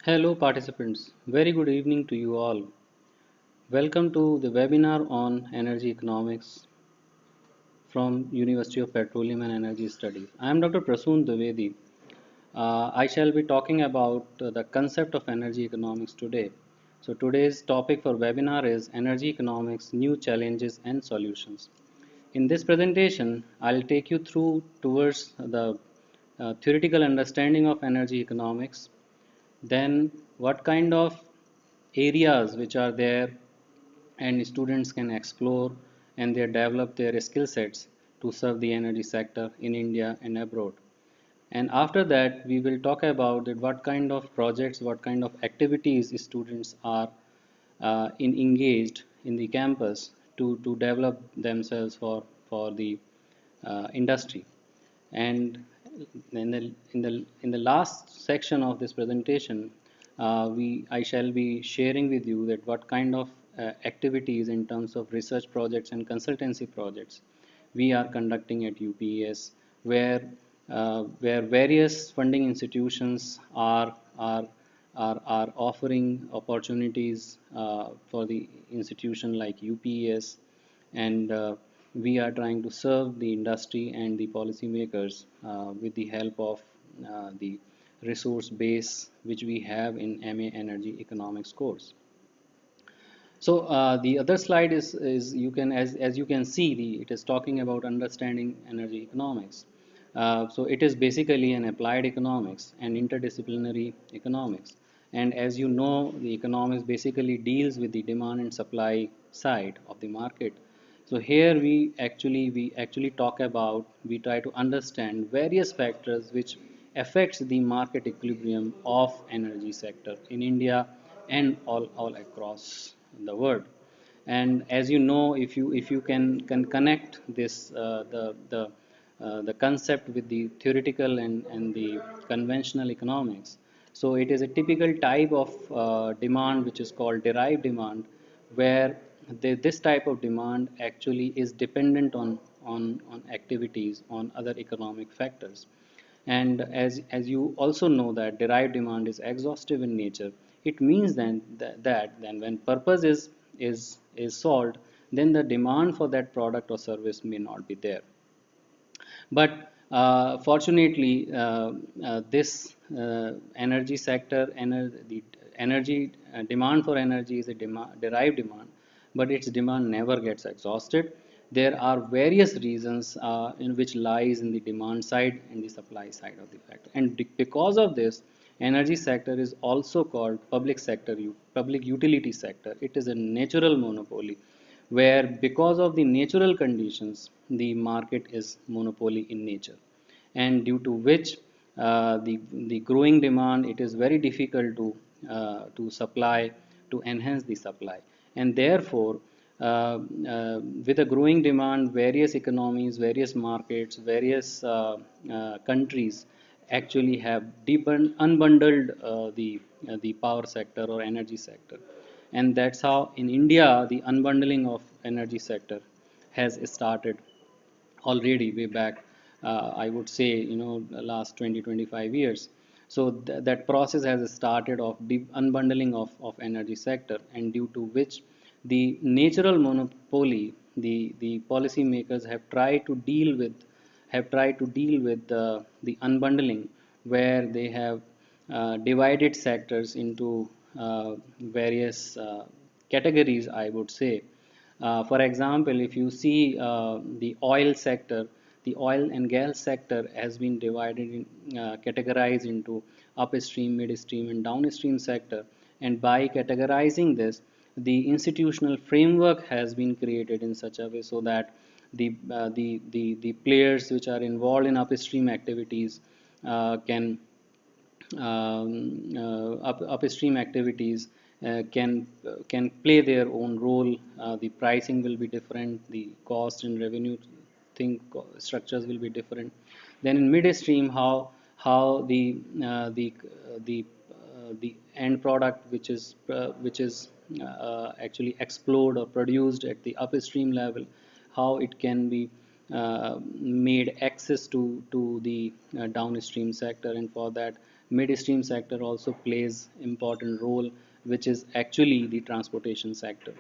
Hello participants, very good evening to you all. Welcome to the webinar on energy economics from University of Petroleum and Energy Studies. I am Dr. Prasoom Dwivedi. I shall be talking about the concept of energy economics today. So today's topic for webinar is energy economics, new challenges and solutions. In this presentation, I'll take you through towards the theoretical understanding of energy economics, then what kind of areas which are there and students can explore and they develop their skill sets to serve the energy sector in India and abroad. And after that, we will talk about that what kind of projects, what kind of activities students are engaged in the campus to develop themselves for the industry. And in the last section of this presentation, I shall be sharing with you that what kind of activities in terms of research projects and consultancy projects we are conducting at UPES, where various funding institutions are offering opportunities for the institution like UPES, and we are trying to serve the industry and the policymakers with the help of the resource base which we have in MA Energy Economics course. So the other slide is you can as you can see it is talking about understanding energy economics. So it is basically an applied economics and interdisciplinary economics. And as you know, the economics basically deals with the demand and supply side of the market. So here we actually talk about, we try to understand various factors which affects the market equilibrium of energy sector in India and all across the world. And as you know, if you can connect this the concept with the theoretical and the conventional economics, so it is a typical type of demand which is called derived demand, where this type of demand actually is dependent on activities, on other economic factors. And as you also know that derived demand is exhaustive in nature, it means then that then when purpose is solved, then the demand for that product or service may not be there. But fortunately, this energy sector, the energy demand for energy is a derived demand, but its demand never gets exhausted. There are various reasons in which lies in the demand side and the supply side of the factor. And because of this, energy sector is also called public sector, public utility sector. It is a natural monopoly where because of the natural conditions the market is monopoly in nature, and due to which the growing demand, it is very difficult to supply, to enhance the supply. And therefore with a growing demand, various economies, various markets, various countries actually have unbundled the power sector or energy sector. And that's how in India the unbundling of energy sector has started already way back. I would say, last 20-25 years. So that process has started of the unbundling of energy sector, and due to which the natural monopoly, the policymakers have tried to deal with the unbundling, where they have divided sectors into various categories, I would say. For example, if you see the oil sector, the oil and gas sector has been categorized into upstream, midstream, and downstream sector. And by categorizing this, the institutional framework has been created in such a way so that the players which are involved in upstream activities can upstream activities can play their own role. The pricing will be different, the cost and revenue structures will be different. Then in midstream, how the end product which is actually explored or produced at the upstream level, how it can be made access to the downstream sector. And for that, midstream sector also plays important role, which is actually the transportation sector.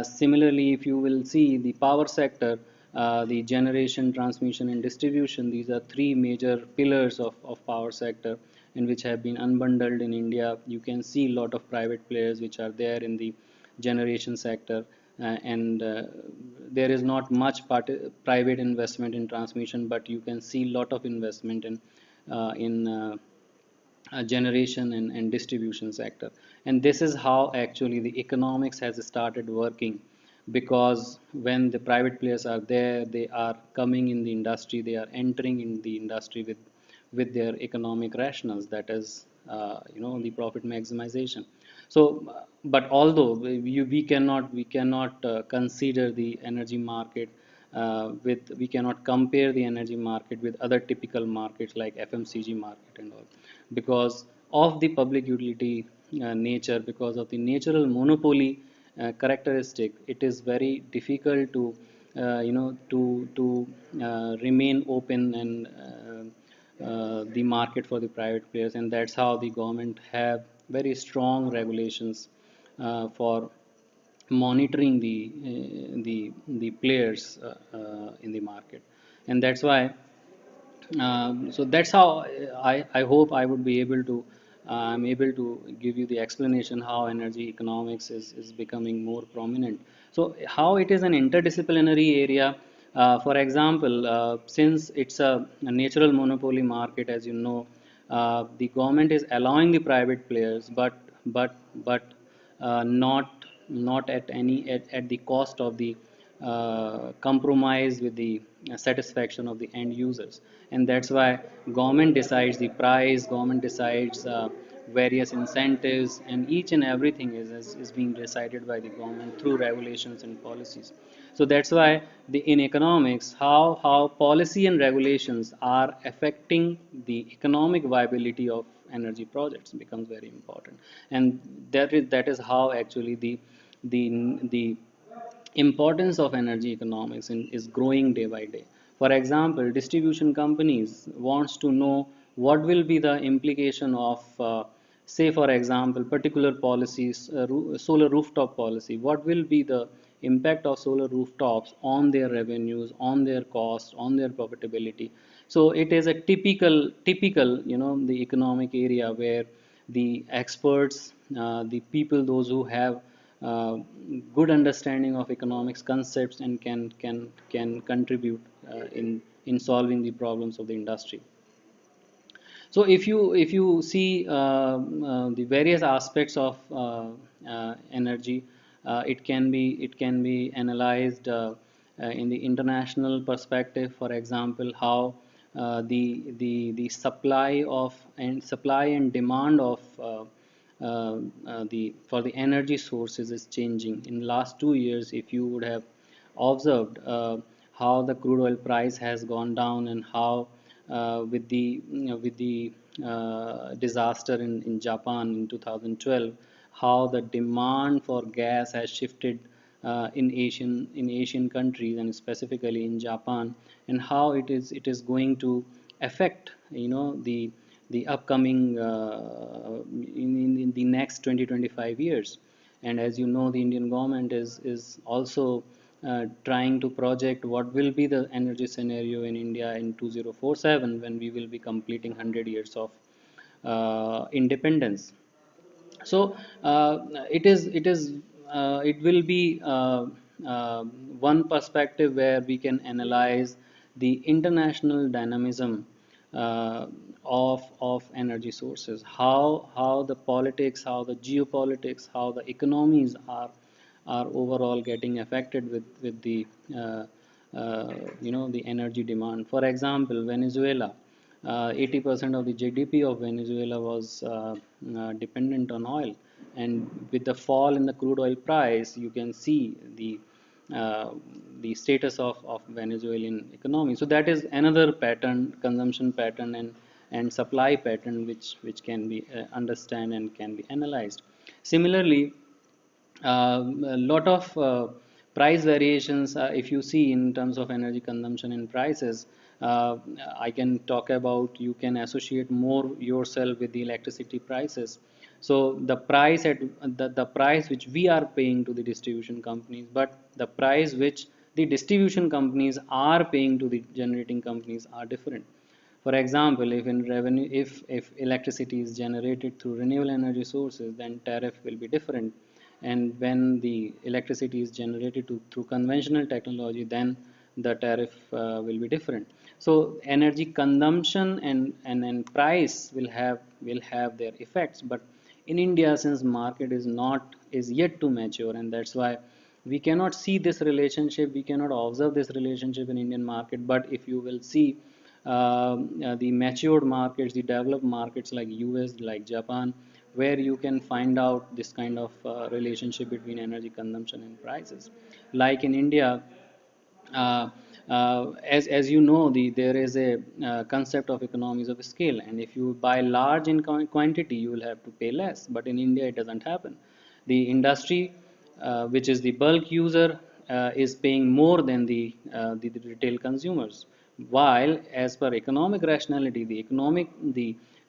Similarly, if you will see the power sector, the generation, transmission, and distribution, these are three major pillars of power sector, and which have been unbundled in India. You can see a lot of private players which are there in the generation sector, and there is not much private investment in transmission, but you can see a lot of investment in generation and distribution sector. And this is how actually the economics has started working, because when the private players are there, they are coming in the industry, they are entering in the industry with their economic rationals, that is the profit maximization. So but although we cannot consider the energy market with we cannot compare the energy market with other typical markets like FMCG market and all, because of the public utility nature, because of the natural monopoly characteristic. It is very difficult to remain open and the market for the private players, and that's how the government have very strong regulations for monitoring the players in the market. And that's why so that's how I hope I would be able to I'm able to give you the explanation how energy economics is becoming more prominent. So how it is an interdisciplinary area. For example, since it's a natural monopoly market, as you know, the government is allowing the private players, but not at the cost of the compromise with the satisfaction of the end users. And that's why government decides the price, government decides various incentives, and each and everything is being decided by the government through regulations and policies. So that's why in economics, how policy and regulations are affecting the economic viability of energy projects becomes very important. And that is how actually the importance of energy economics is growing day by day. For example, distribution companies wants to know what will be the implication of, say, for example, particular policies, solar rooftop policy. What will be the impact of solar rooftops on their revenues, on their costs, on their profitability? So it is a typical, the economic area where the experts, the people, those who have uh, good understanding of economics concepts and can contribute in solving the problems of the industry. So if you see the various aspects of energy, it can be analyzed in the international perspective. For example, how the supply and demand of the for the energy sources is changing. In last 2 years, if you would have observed how the crude oil price has gone down, and how with the disaster in Japan in 2012, how the demand for gas has shifted in Asian countries, and specifically in Japan, and how it is going to affect the upcoming in the next 20-25 years. And as you know, the Indian government is also trying to project what will be the energy scenario in India in 2047, when we will be completing 100 years of independence. So it will be one perspective where we can analyze the international dynamism of energy sources, how the politics, how the geopolitics, how the economies are overall getting affected with uh, the energy demand. For example, Venezuela, 80% of the GDP of Venezuela was dependent on oil, and with the fall in the crude oil price, you can see uh, the status of Venezuelan economy. So that is another pattern, consumption pattern and supply pattern, which can be understand and can be analyzed. Similarly, a lot of price variations, if you see in terms of energy consumption and prices, uh, I can talk about, you can associate more yourself with the electricity prices. So the price which we are paying to the distribution companies, but the price which the distribution companies are paying to the generating companies are different. For example, if electricity is generated through renewable energy sources, then tariff will be different. And when the electricity is generated through conventional technology, then the tariff will be different. So energy consumption and price will have their effects. But in India, since market is yet to mature, and that's why we cannot see this relationship, we cannot observe this relationship in Indian market. But if you will see the matured markets, the developed markets like US, like Japan, where you can find out this kind of relationship between energy consumption and prices. Like in India, uh, as you know, there is a concept of economies of scale, and if you buy large in quantity, you will have to pay less. But in India, it doesn't happen. The industry, which is the bulk user, is paying more than the retail consumers. While, as per economic rationality,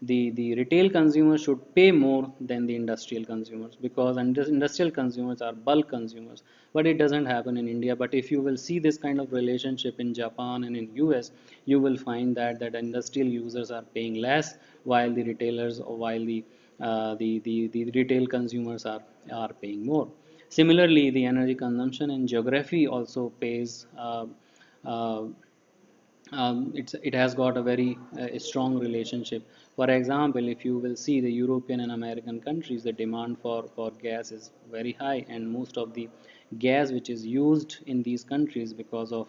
the retail consumers should pay more than the industrial consumers, because industrial consumers are bulk consumers. But it doesn't happen in India. But if you will see this kind of relationship in Japan and in US, you will find that industrial users are paying less, while the retailers, or while the retail consumers are paying more. Similarly, the energy consumption and geography also pays uh, it has got a very strong relationship. For example, if you will see the European and American countries, the demand for gas is very high, and most of the gas which is used in these countries because of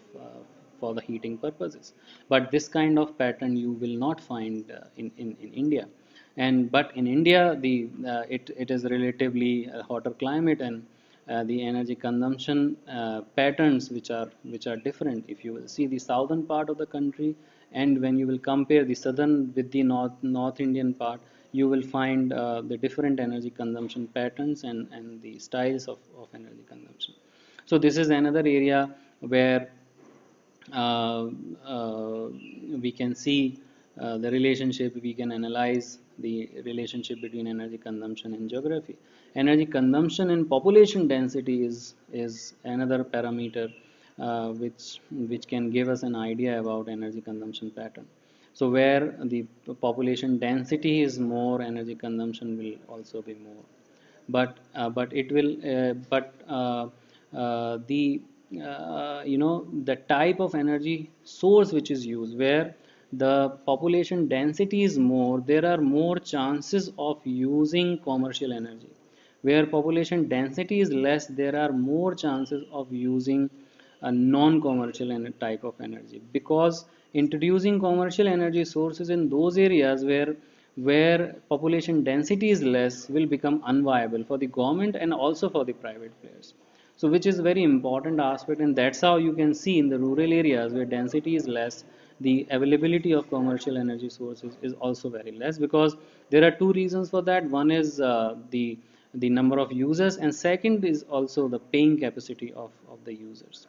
for the heating purposes. But this kind of pattern you will not find in India. And but in India, it is relatively a hotter climate, and the energy consumption patterns which are different. If you will see the southern part of the country, and when you will compare the southern with the North Indian part, you will find the different energy consumption patterns and the styles of energy consumption. So this is another area where uh, uh, we can see the relationship, we can analyze the relationship between energy consumption and geography. Energy consumption and population density is another parameter which can give us an idea about energy consumption pattern. So where the population density is more, energy consumption will also be more. But it will but the the type of energy source which is used, where the population density is more, there are more chances of using commercial energy. Where population density is less, there are more chances of using a non-commercial type of energy, because introducing commercial energy sources in those areas where population density is less will become unviable for the government and also for the private players. So which is very important aspect, and that's how you can see in the rural areas where density is less, the availability of commercial energy sources is also very less, because there are two reasons for that. One is the number of users, and second is also the paying capacity of the users.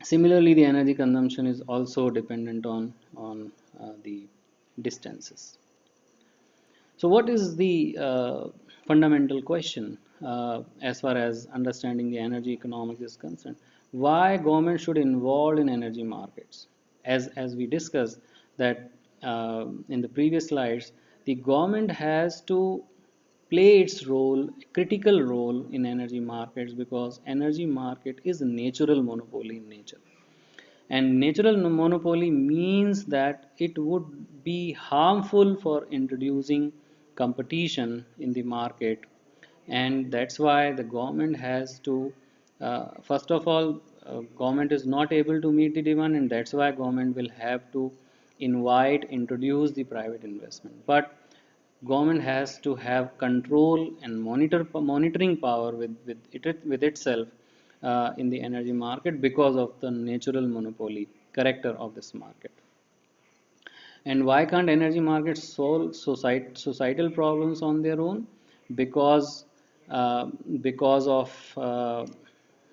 Similarly, the energy consumption is also dependent on the distances. So what is the fundamental question as far as understanding the energy economics is concerned? Why government should involve in energy markets? As we discussed that in the previous slides, the government has to play its role, critical role in energy markets, because energy market is a natural monopoly in nature. And natural monopoly means that it would be harmful for introducing competition in the market. And that's why the government has to, first of all, government is not able to meet the demand, and that's why government will have to introduce the private investment. But government has to have control and monitoring power with itself in the energy market, because of the natural monopoly character of this market. And why can't energy markets solve societal problems on their own? Because uh, because of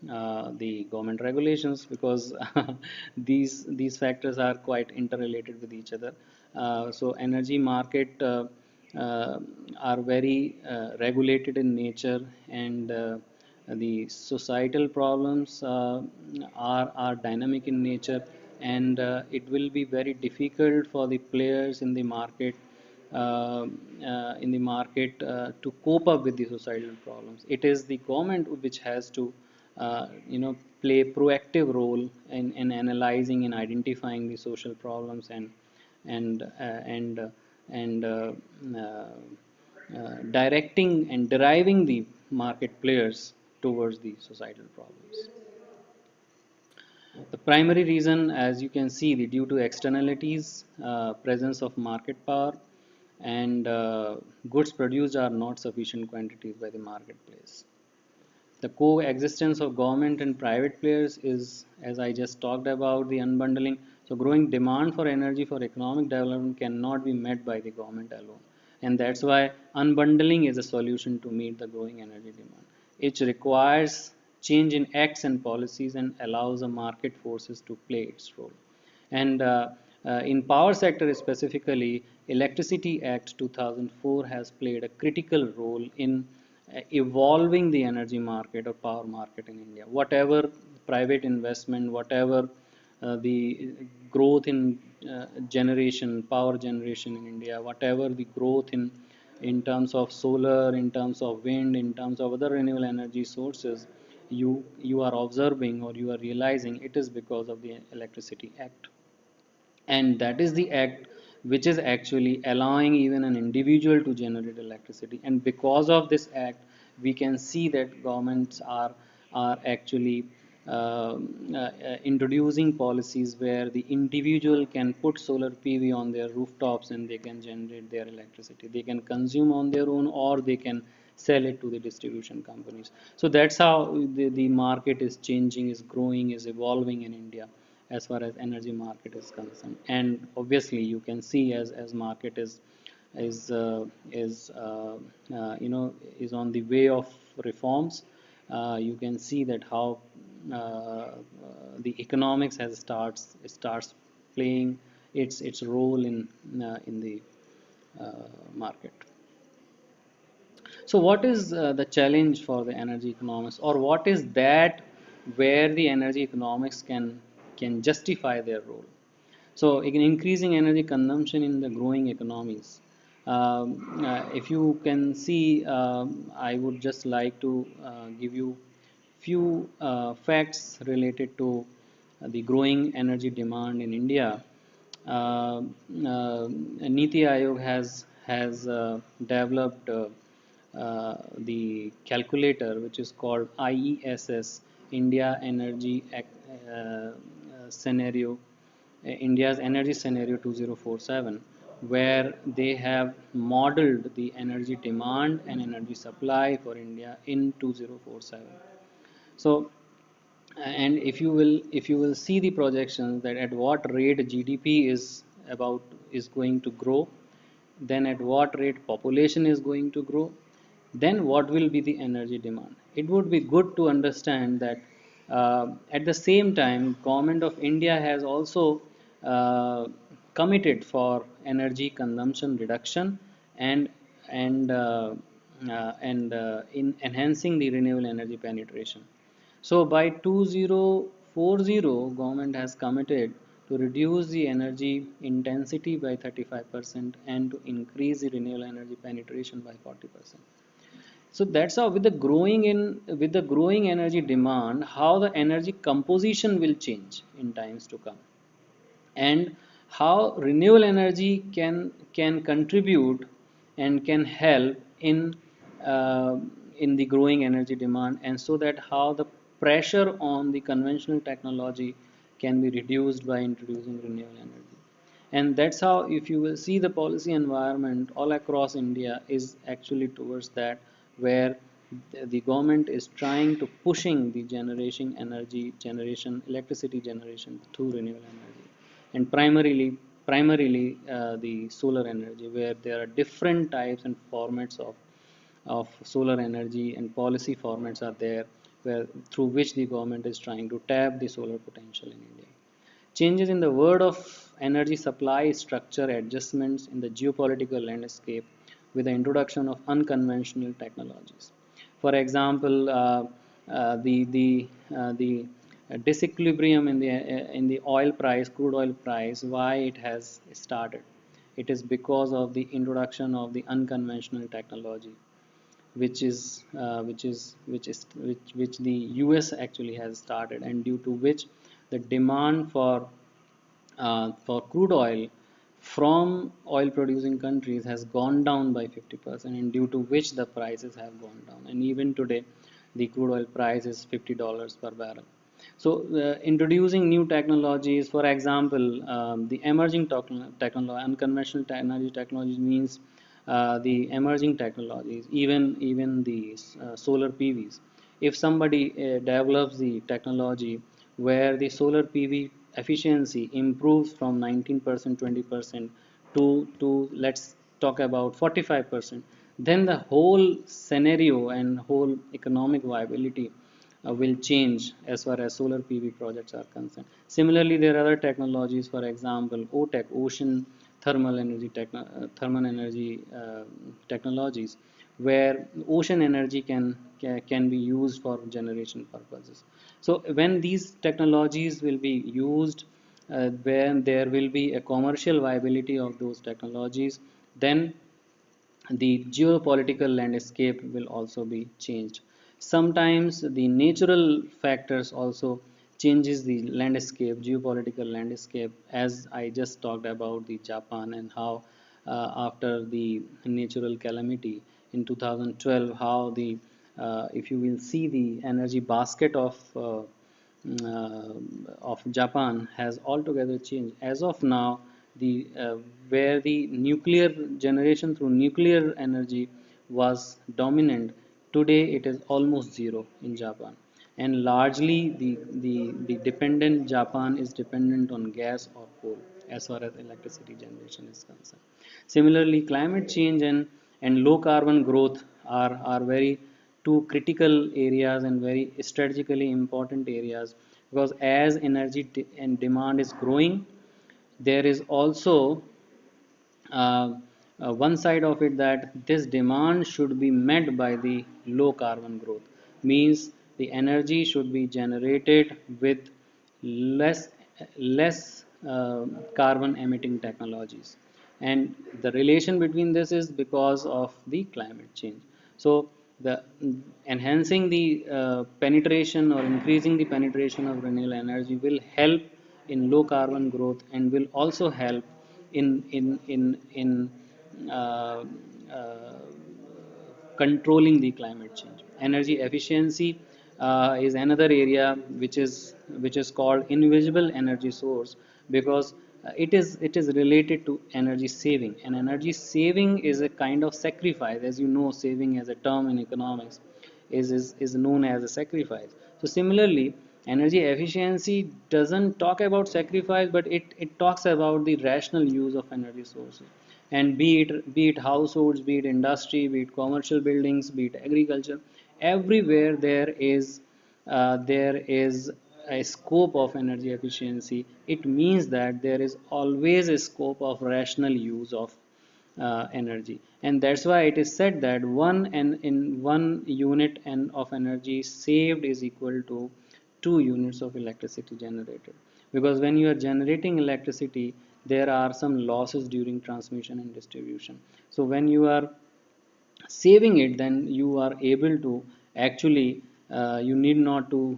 the government regulations, because these factors are quite interrelated with each other. So energy market uh, are very regulated in nature, and the societal problems are dynamic in nature, and it will be very difficult for the players in the market to cope up with the societal problems. It is the government which has to play proactive role in analyzing and identifying the social problems, and and and directing and deriving the market players towards the societal problems. The primary reason, as you can see, the due to externalities, presence of market power, and goods produced are not sufficient quantities by the marketplace. The coexistence of government and private players is, as I just talked about, the unbundling. So growing demand for energy for economic development cannot be met by the government alone. And that's why unbundling is a solution to meet the growing energy demand. It requires change in acts and policies and allows the market forces to play its role. And in power sector specifically, Electricity Act 2004 has played a critical role in evolving the energy market or power market in India. Whatever private investment, whatever the growth in power generation in India, whatever the growth in terms of solar, in terms of wind, in terms of other renewable energy sources, you are observing or you are realizing it is because of the Electricity Act. And that is the act which is actually allowing even an individual to generate electricity. And because of this act, we can see that governments are actually introducing policies where the individual can put solar PV on their rooftops and they can generate their electricity. They can consume on their own, or they can sell it to the distribution companies. So that's how the market is changing, is growing, is evolving in India as far as energy market is concerned. And obviously you can see, as market is on the way of reforms. You can see that how uh, the economics has starts playing its role in the market. So what is the challenge for the energy economics, or what is that where the energy economics can justify their role? So in increasing energy consumption in the growing economies. If you can see, I would just like to give you few facts related to the growing energy demand in India. Niti Aayog has developed the calculator which is called IESS, India Energy Scenario, India's Energy Scenario 2047, where they have modeled the energy demand and energy supply for India in 2047. So, and if you will see the projections that at what rate GDP is going to grow, then at what rate population is going to grow, then what will be the energy demand. It would be good to understand that at the same time government of India has also uh, committed for energy consumption reduction, and in enhancing the renewable energy penetration. So by 2040, government has committed to reduce the energy intensity by 35% and to increase the renewable energy penetration by 40%. So that's how, with the growing energy demand, how the energy composition will change in times to come, and how renewable energy can contribute and can help uh, in the growing energy demand, and so that how the pressure on the conventional technology can be reduced by introducing renewable energy. And that's how, if you will see, the policy environment all across India is actually towards that, where the government is trying to pushing the generation electricity generation through renewable energy, and primarily the solar energy, where there are different types and formats of solar energy, and policy formats are there through which the government is trying to tap the solar potential in India. Changes in the world of energy supply structure adjustments in the geopolitical landscape with the introduction of unconventional technologies. For example, the disequilibrium in the oil price, crude oil price, why it has started. It is because of the introduction of the unconventional technology, which the US actually has started, and due to which the demand for crude oil from oil producing countries has gone down by 50%, and due to which the prices have gone down, and even today the crude oil price is $50 per barrel. So introducing new technologies, for example, the emerging technology, unconventional energy technologies means the emerging technologies, even the solar PVs. If somebody develops the technology where the solar PV efficiency improves from 19% 20% to let's talk about 45%, then the whole scenario and whole economic viability will change as far as solar PV projects are concerned. Similarly, there are other technologies, for example, OTEC, thermal energy technologies, where ocean energy can be used for generation purposes. So when these technologies will be used, when there will be a commercial viability of those technologies, then the geopolitical landscape will also be changed. Sometimes the natural factors also changes the landscape, geopolitical landscape, as I just talked about the Japan, and how after the natural calamity in 2012, how the if you will see the energy basket of Japan has altogether changed. As of now, the where the nuclear generation through nuclear energy was dominant, today it is almost zero in Japan, and largely the dependent Japan is dependent on gas or coal as far as electricity generation is concerned. Similarly, climate change and low carbon growth are very two critical areas and very strategically important areas, because as energy and demand is growing, there is also uh, one side of it that this demand should be met by the low carbon growth, means the energy should be generated with less carbon emitting technologies, and the relation between this is because of the climate change. So the enhancing the penetration or increasing the penetration of renewable energy will help in low carbon growth, and will also help in uh, uh, controlling the climate change. Energy efficiency is another area which is called invisible energy source, because it is related to energy saving, and energy saving is a kind of sacrifice. As you know, saving as a term in economics is known as a sacrifice. So similarly, energy efficiency doesn't talk about sacrifice, but it talks about the rational use of energy sources, and be it households, be it industry, be it commercial buildings, be it agriculture, everywhere there is a scope of energy efficiency. It means that there is always a scope of rational use of energy, and that's why it is said that one unit of energy saved is equal to 2 units of electricity generated, because when you are generating electricity, there are some losses during transmission and distribution. So when you are saving it, then you are able to actually you need not to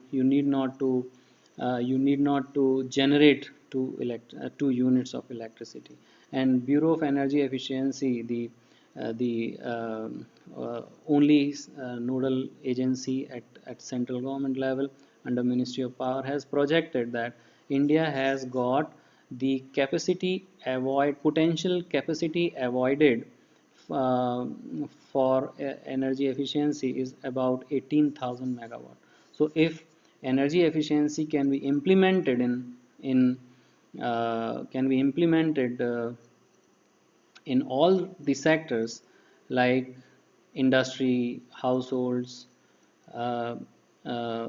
generate 2 units of electricity. And Bureau of Energy Efficiency, the only nodal agency at central government level under Ministry of Power, has projected that India has got the potential capacity avoided uh, for energy efficiency is about 18,000 megawatt. So if energy efficiency can be implemented in can be implemented in all the sectors like industry, households, uh, uh,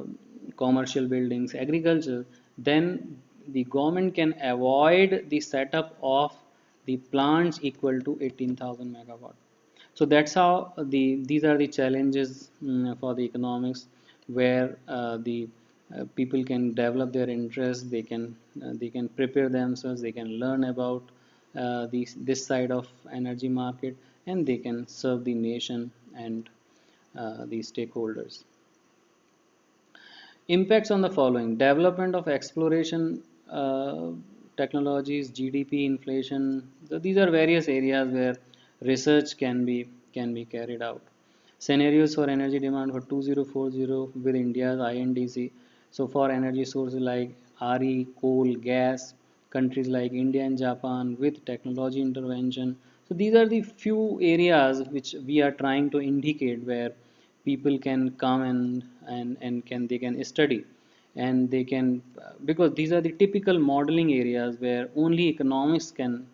commercial buildings, agriculture, then the government can avoid the setup of the plants equal to 18,000 megawatt. So that's how these are the challenges for the economics, where the people can develop their interest, they can prepare themselves, they can learn about this side of energy market, and they can serve the nation and the stakeholders. Impacts on the following: development of exploration technologies, GDP, inflation. So these are various areas where research can be carried out. Scenarios for energy demand for 2040 with India's INDC. So for energy sources like RE, coal, gas, countries like India and Japan with technology intervention. So these are the few areas which we are trying to indicate where people can come and can they can study, and they can because these are the typical modeling areas where only economics can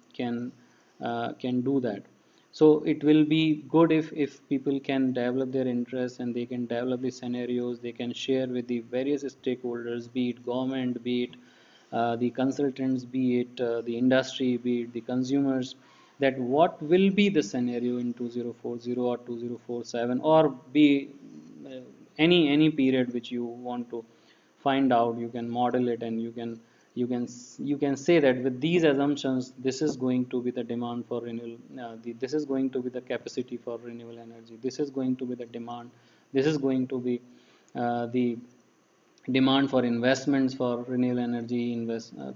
do that. So it will be good if people can develop their interests and they can develop the scenarios, they can share with the various stakeholders, be it government, be it the consultants, be it the industry, be it the consumers, that what will be the scenario in 2040 or 2047, or be uh, any period which you want to find out. You can model it, and you can say that with these assumptions, this is going to be the demand for renewable, this is going to be the capacity for renewable energy, this is going to be the demand, this is going to be the demand for investments for renewable energy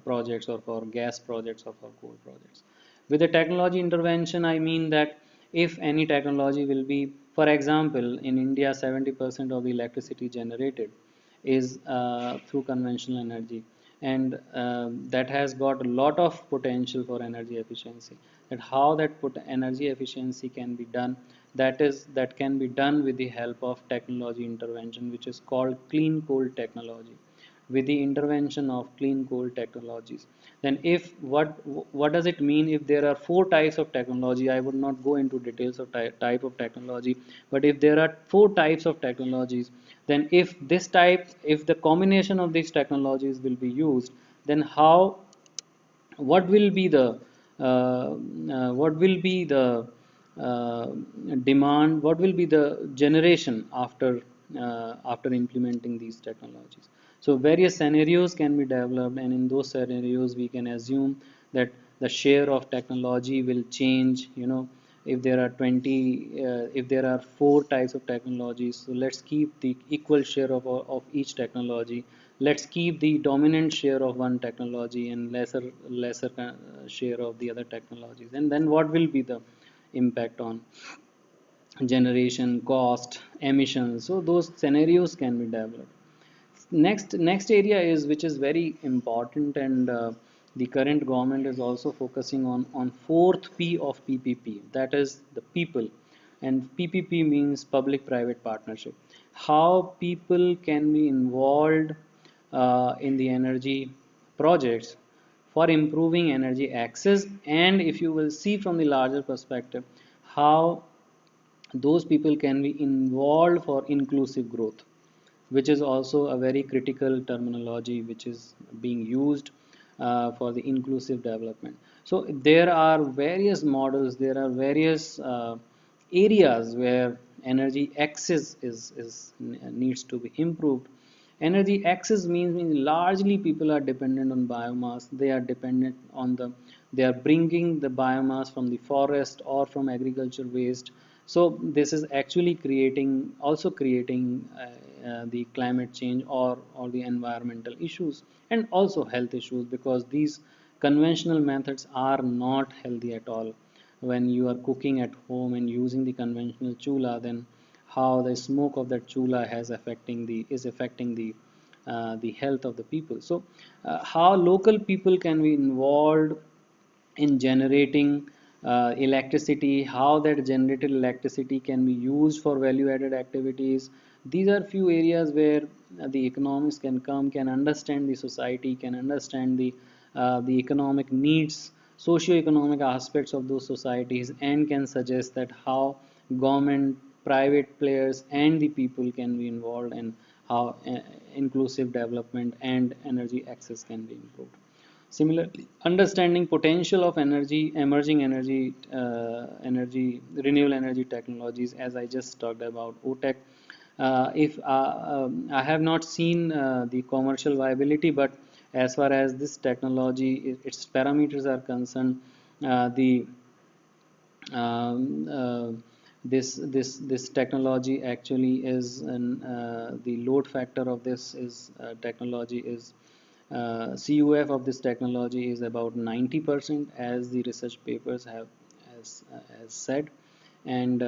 projects, or for gas projects, or for coal projects. With the technology intervention, I mean that if any technology will be, for example, in India, 70% of the electricity generated is through conventional energy, and that has got a lot of potential for energy efficiency. That how that energy efficiency can be done, that can be done with the help of technology intervention, which is called clean coal technology. With the intervention of clean coal technologies, then if what does it mean? If there are four types of technology, I would not go into details of type of technology, but if there are four types of technologies, then if the combination of these technologies will be used, then how what will be the what will be the uh, demand, what will be the generation after implementing these technologies. So various scenarios can be developed, and in those scenarios we can assume that the share of technology will change. If there are 20, if there are four types of technologies, so let's keep the equal share of each technology. Let's keep the dominant share of one technology and lesser share of the other technologies, and then what will be the impact on generation, cost, emissions. So those scenarios can be developed. Next area is, which is very important, and the current government is also focusing on fourth P of PPP, that is the people. And PPP means public private partnership. How people can be involved in the energy projects for improving energy access, and if you will see from the larger perspective, how those people can be involved for inclusive growth, which is also a very critical terminology which is being used for the inclusive development. So there are various models, there are various areas where energy access needs to be improved. Energy access means largely people are dependent on biomass. They are dependent on they are bringing the biomass from the forest or from agriculture waste. So this is actually creating the climate change, or the environmental issues, and also health issues, because these conventional methods are not healthy at all. When you are cooking at home and using the conventional chula, then how the smoke of that chula is affecting the health of the people. So how local people can be involved in generating electricity, how that generated electricity can be used for value added activities. These are few areas where the economics can understand the society, can understand the economic needs, socio-economic aspects of those societies, and can suggest that how government, private players, and the people can be involved, and how inclusive development and energy access can be improved. Similarly, understanding potential of emerging renewable energy technologies, as I just talked about OTEC. If I have not seen the commercial viability, but as far as this technology, its parameters are concerned, the um, uh, this technology actually is the load factor of this is technology is CUF of this technology is about 90%, as the research papers have as said. And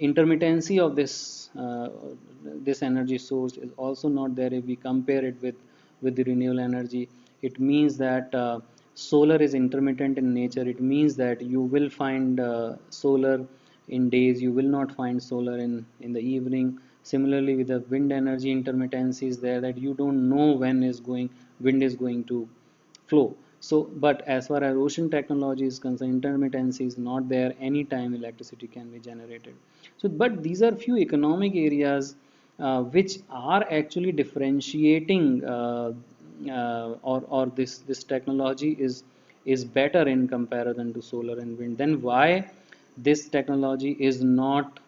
intermittency of this energy source is also not there if we compare it with the renewable energy. It means that solar is intermittent in nature. It means that you will find solar in days, you will not find solar in the evening. Similarly, with the wind energy, intermittency is there, that you don't know when wind is going to flow. So, but as far as ocean technology is concerned, intermittency is not there. Anytime electricity can be generated. So, but these are few economic areas which are actually differentiating, or this technology is better in comparison to solar and wind. Then why this technology is not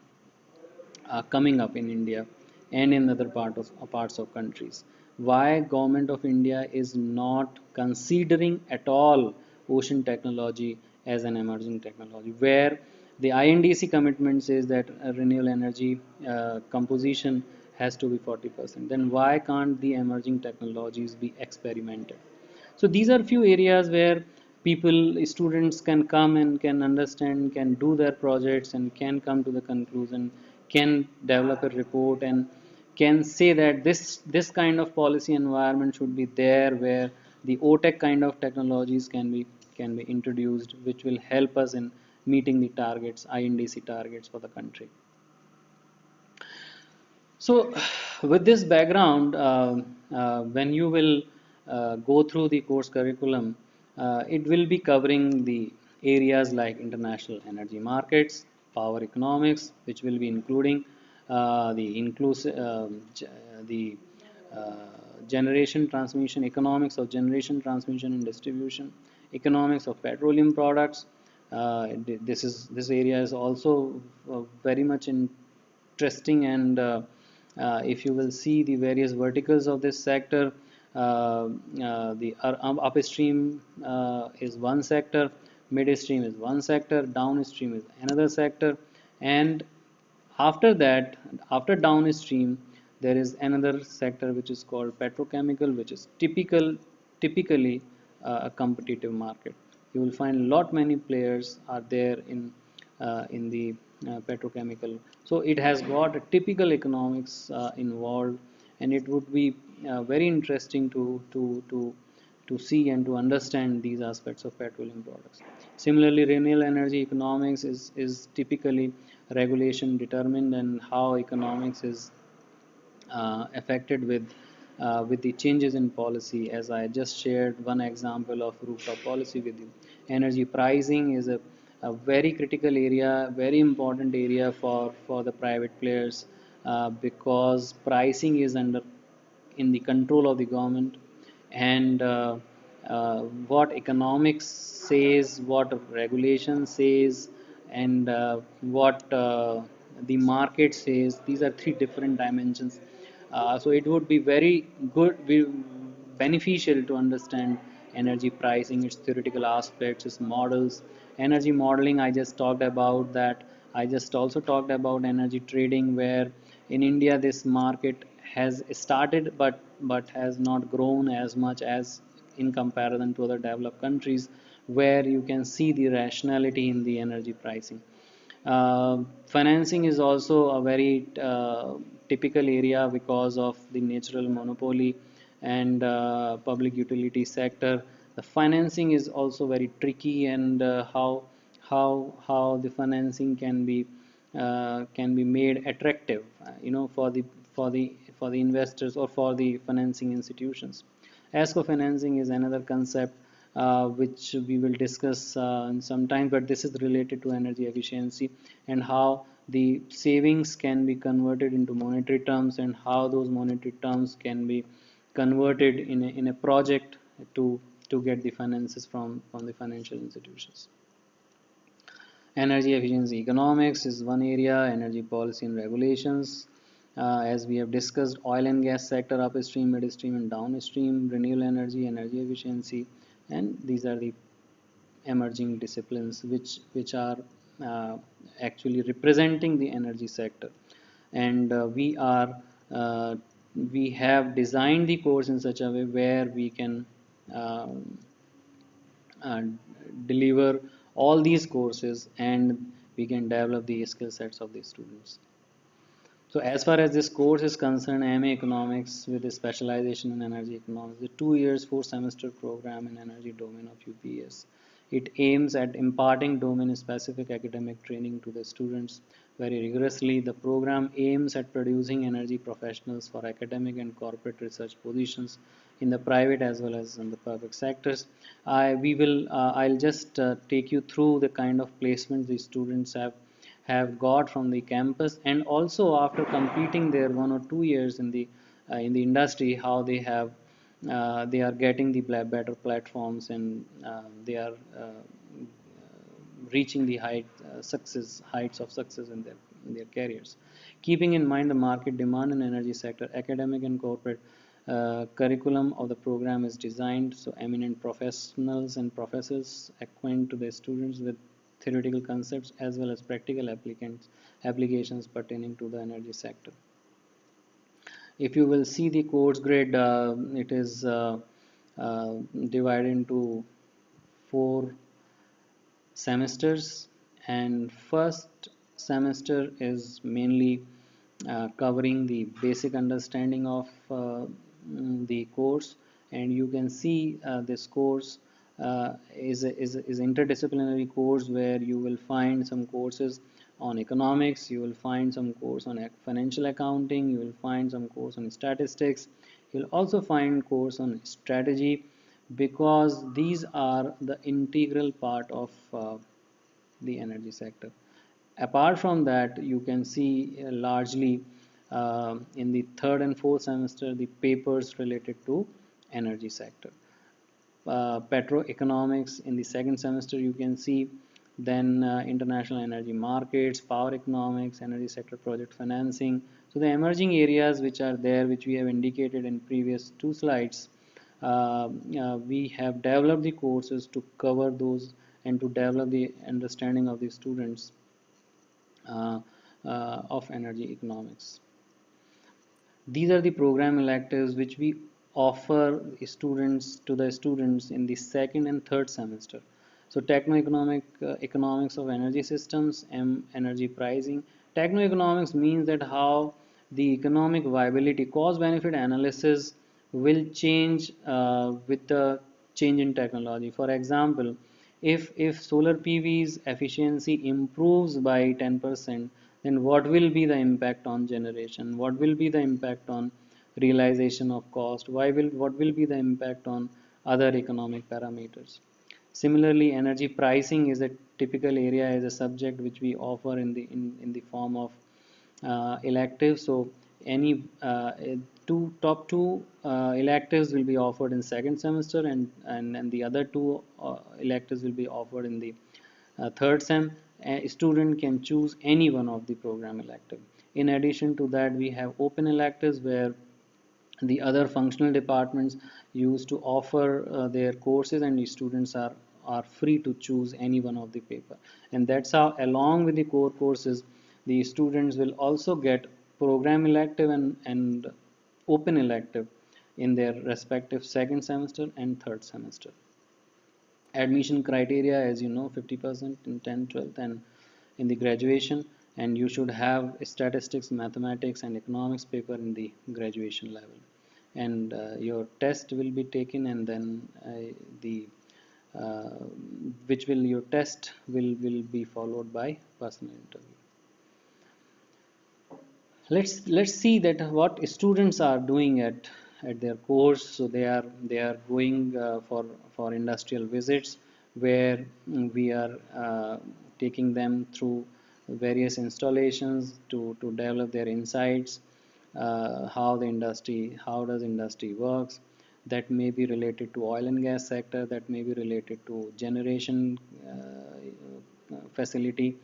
coming up in India and in other parts of countries? Why government of India is not considering at all ocean technology as an emerging technology, where the INDC commitment says that renewable energy composition has to be 40%? Then why can't the emerging technologies be experimented? So these are few areas where students can come and can understand, can do their projects, and can come to the conclusion, can develop a report, and can say that this kind of policy environment should be there, where the OTEC kind of technologies can be introduced, which will help us in meeting the targets, INDC targets for the country. So, with this background, when you will go through the course curriculum, it will be covering the areas like international energy markets, power economics, which will be including the the uh, generation transmission economics of generation transmission and distribution, economics of petroleum products. This area is also very much interesting, and if you will see the various verticals of this sector, the upstream is one sector, midstream is one sector, downstream is another sector, and after that, after downstream, there is another sector which is called petrochemical, which is typically a competitive market. You will find lot many players are there in the petrochemical. So it has got a typical economics involved, and it would be very interesting to see and to understand these aspects of petroleum products. Similarly, renewable energy economics is typically regulation determined, and how economics is affected with the changes in policy. As I just shared one example of rooftop policy with you, energy pricing is a very critical area, very important area for the private players, because pricing is under in the control of the government, and what economics says, what regulation says, and what the market says, these are three different dimensions. So it would be very beneficial to understand energy pricing, its theoretical aspects, its models. Energy modeling, I just talked about that. I just also talked about energy trading, where in India this market has started, but has not grown as much as in comparison to other developed countries, where you can see the rationality in the energy pricing. Financing is also a very typical area because of the natural monopoly and public utility sector. The financing is also very tricky, and how the financing can be made attractive, for the investors or for the financing institutions. ESCO financing is another concept which we will discuss in some time, but this is related to energy efficiency and how the savings can be converted into monetary terms, and how those monetary terms can be converted in a project to get the finances from the financial institutions. Energy efficiency economics is one area, energy policy and regulations. As we have discussed, oil and gas sector, upstream, midstream, and downstream, renewable energy, energy efficiency, and these are the emerging disciplines which are uh, actually representing the energy sector. And uh, we have designed the course in such a way where we can uh, deliver all these courses, and we can develop the skill sets of the students. So as far as this course is concerned, MA Economics with a specialization in energy economics, the 2 years, 4 semester program in energy domain of UPES. It aims at imparting domain-specific academic training to the students very rigorously. The program aims at producing energy professionals for academic and corporate research positions in the private as well as in the public sectors. I'll just take you through the kind of placements the students have got from the campus, and also after completing their 1 or 2 years in the industry, how they are getting the better platforms, and they are reaching the heights of success in their careers. Keeping in mind the market demand in energy sector, academic and corporate curriculum of the program is designed so eminent professionals and professors acquaint to the students with theoretical concepts as well as practical applications pertaining to the energy sector. If you will see the course grade, it is uh, divided into 4 semesters, and first semester is mainly covering the basic understanding of the course. And you can see this course is interdisciplinary course where you will find some courses on economics, you will find some course on financial accounting, you will find some course on statistics, you'll also find course on strategy, because these are the integral part of the energy sector. Apart from that, you can see largely in the third and fourth semester the papers related to energy sector. Petroeconomics in the second semester you can see, then international energy markets, power economics, energy sector project financing. So the emerging areas which are there, which we have indicated in previous 2 slides, we have developed the courses to cover those and to develop the understanding of the students uh, of energy economics. These are the program electives which we offer students to the students in the second and third semester. So techno-economic economics of energy systems and energy pricing. Techno-economics means that how the economic viability cost benefit analysis will change with the change in technology. For example, if solar PV's efficiency improves by 10%, then what will be the impact on generation? What will be the impact on realization of cost? What will be the impact on other economic parameters? Similarly, energy pricing is a typical area as a subject which we offer in the form of electives. So any top two electives will be offered in second semester, and the other two electives will be offered in the third sem. A student can choose any one of the program elective. In addition to that, we have open electives where the other functional departments used to offer their courses, and the students are free to choose any one of the paper. And that's how, along with the core courses, the students will also get program elective and open elective in their respective second semester and third semester. Admission criteria, as you know, 50% in 10th, 12th, and in the graduation, and you should have statistics, mathematics, and economics paper in the graduation level. And your test will be taken, and then the uh, which will your test will be followed by personal interview. Let's see that what students are doing at their course. So they are going for industrial visits, where we are taking them through various installations to develop their insights, how does industry works. That may be related to oil and gas sector, that may be related to generation facility,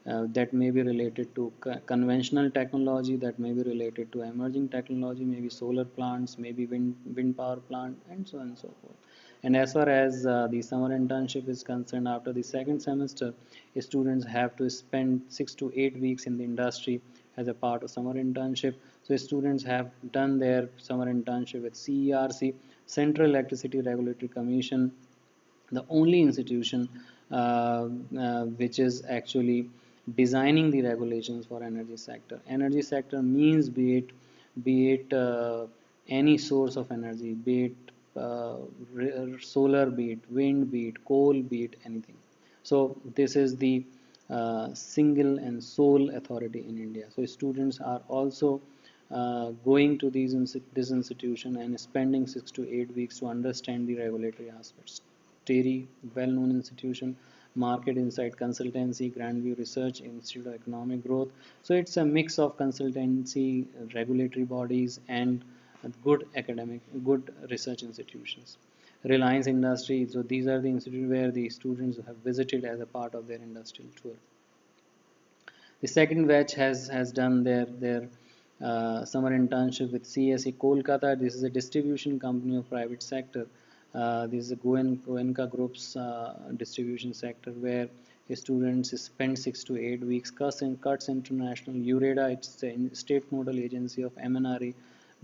that may be related to conventional technology, that may be related to emerging technology, maybe solar plants, maybe wind power plant, and so on and so forth. And as far as the summer internship is concerned, after the second semester, students have to spend 6 to 8 weeks in the industry as a part of summer internship. So students have done their summer internship with CERC, Central Electricity Regulatory Commission, the only institution which is actually designing the regulations for energy sector. Energy sector means be it any source of energy, be it solar, be it wind, be it coal, be it anything. So this is the single and sole authority in India. So students are also going to this institution and spending 6 to 8 weeks to understand the regulatory aspects. TERI, well-known institution, Market Insight Consultancy, Grandview Research, Institute of Economic Growth. So it's a mix of consultancy, regulatory bodies, and good research institutions. Reliance Industry. So these are the institutes where the students have visited as a part of their industrial tour. The second batch has done their summer internship with CSE Kolkata. This is a distribution company of private sector. This is a Goenka Group's distribution sector where students spend 6 to 8 weeks. Cuts International, UREDA, it's a state nodal agency of MNRE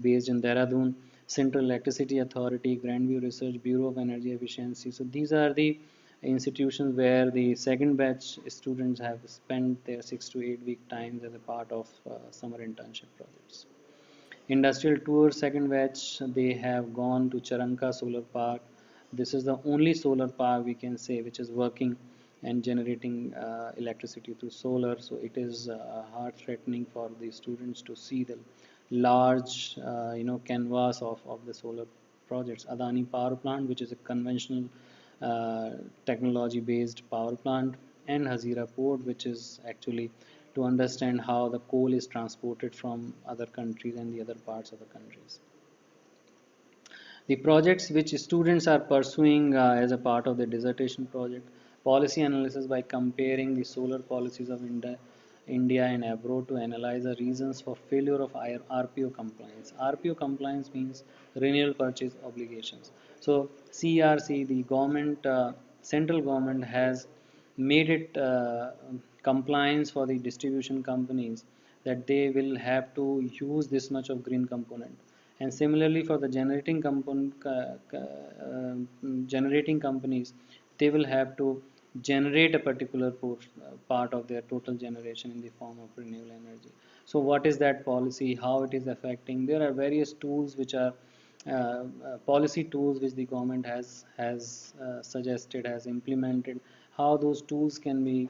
based in Dehradun. Central Electricity Authority, Grandview Research, Bureau of Energy Efficiency. So these are the institutions where the second batch students have spent their 6 to 8 week times as a part of summer internship projects. Industrial tour second batch, they have gone to Charanka Solar Park. This is the only solar park we can say which is working and generating electricity through solar. So it is heart threatening for the students to see the large canvas of the solar projects. Adani Power Plant, which is a conventional technology based power plant, and Hazira Port, which is actually to understand how the coal is transported from other countries and the other parts of the countries. The projects which students are pursuing as a part of the dissertation project: policy analysis by comparing the solar policies of India and abroad to analyze the reasons for failure of RPO compliance. RPO compliance means renewable purchase obligations. So CRC, the government, central government has made it compliance for the distribution companies that they will have to use this much of green component. And similarly for the generating companies, they will have to generate a particular part of their total generation in the form of renewable energy. So what is that policy, how it is affecting? There are various tools which are policy tools which the government has suggested, has implemented. How those tools can be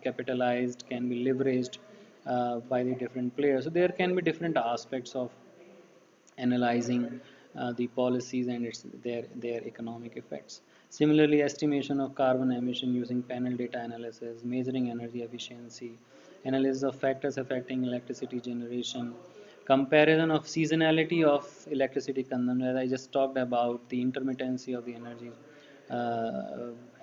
capitalized, can be leveraged by the different players. So there can be different aspects of analyzing the policies and their economic effects. Similarly, estimation of carbon emission using panel data analysis, measuring energy efficiency, analysis of factors affecting electricity generation, comparison of seasonality of electricity consumption. As I just talked about the intermittency of the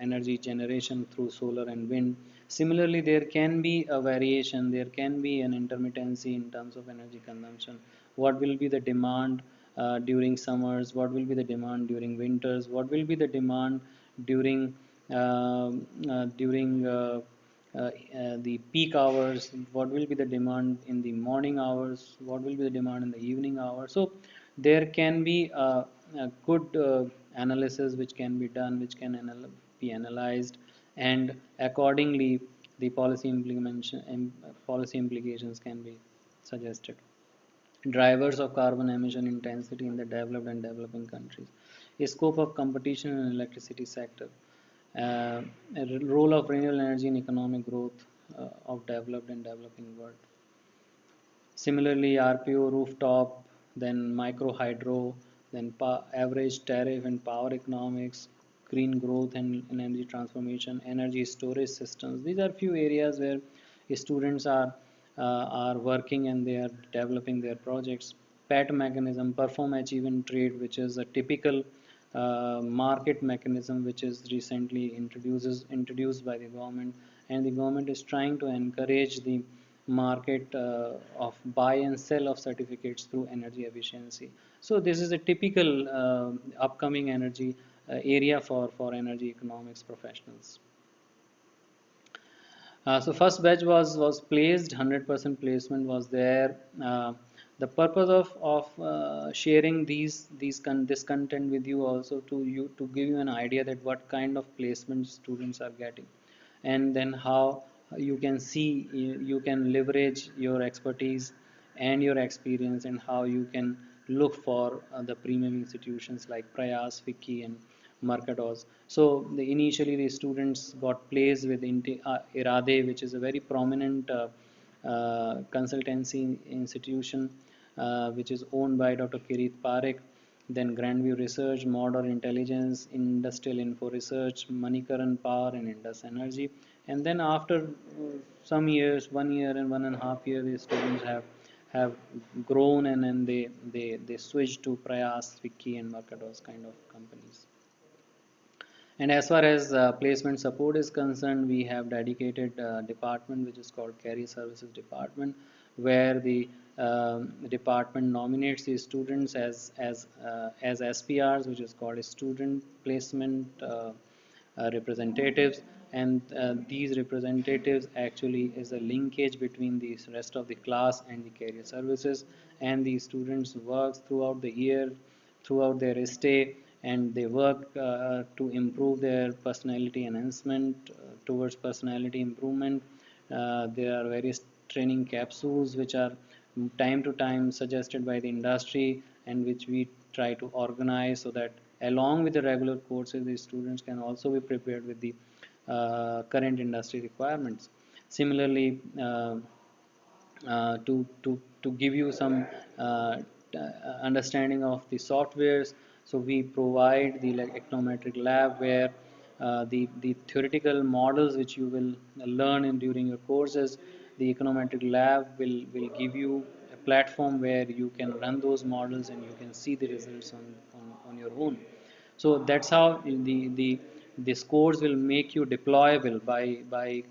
energy generation through solar and wind. Similarly, there can be a variation, there can be an intermittency in terms of energy consumption. What will be the demand during summers? What will be the demand during winters? What will be the demand during the peak hours? What will be the demand in the morning hours? What will be the demand in the evening hours? So there can be a good analysis which can be done, which can be analyzed, and accordingly the policy implications can be suggested. Drivers of carbon emission intensity in the developed and developing countries, a scope of competition in electricity sector, uh, a role of renewable energy in economic growth of developed and developing world. Similarly, RPO, rooftop, then micro hydro, then average tariff and power economics, green growth and energy transformation, energy storage systems. These are few areas where students are working and they are developing their projects. PAT mechanism, perform, achieve and trade, which is a typical market mechanism which is recently introduced by the government, and the government is trying to encourage the market of buy and sell of certificates through energy efficiency. So this is a typical upcoming energy area for energy economics professionals. So first batch was placed, 100% placement was there. The purpose of sharing this content with you also to give you an idea that what kind of placement students are getting, and then how you can see you can leverage your expertise and your experience, and how you can look for the premium institutions like Prayas, Vicky, and Mercados. So initially the students got placed with Irade, which is a very prominent consultancy institution, which is owned by Dr. Kirit Parekh. Then Grandview Research, Modern Intelligence, Industrial Info Research, Manikaran Power and Indus Energy. And then after some years, 1 year and 1.5 years, the students have grown, and then they switched to Prayas, Vicky and Mercados kind of companies. And as far as placement support is concerned, we have dedicated department which is called Career Services Department, where the department nominates the students as SPRs, which is called Student Placement Representatives, and these representatives actually is a linkage between the rest of the class and the career services, and the students work throughout the year, throughout their stay, and they work to improve their personality enhancement, towards personality improvement. There are various training capsules which are time to time suggested by the industry, and which we try to organize so that along with the regular courses the students can also be prepared with the current industry requirements. Similarly, to give you some uh, understanding of the softwares, so we provide the like econometric lab, where the theoretical models which you will learn during your courses, the econometric lab will give you a platform where you can run those models and you can see the results on your own. So that's how the scores will make you deployable by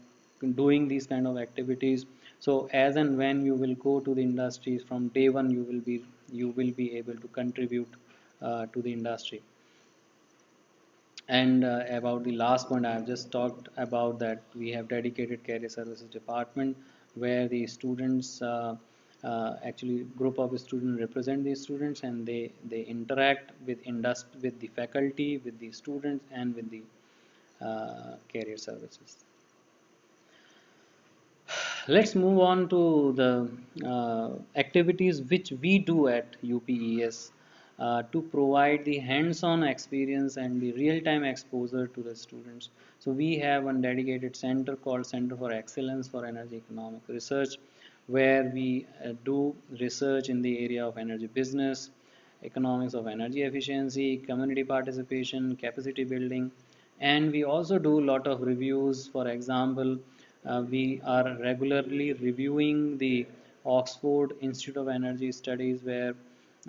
doing these kind of activities. So as and when you will go to the industries, from day one you will be able to contribute to the industry. And about the last point, I have just talked about that we have dedicated career services department, where the students actually group of students represent the students, and they interact with the faculty, with the students, and with the career services. Let's move on to the activities which we do at UPES to provide the hands-on experience and the real-time exposure to the students. So we have one dedicated center called Center for Excellence for Energy Economic Research, where we do research in the area of energy business, economics of energy efficiency, community participation, capacity building, and we also do a lot of reviews. For example, we are regularly reviewing the Oxford Institute of Energy Studies, where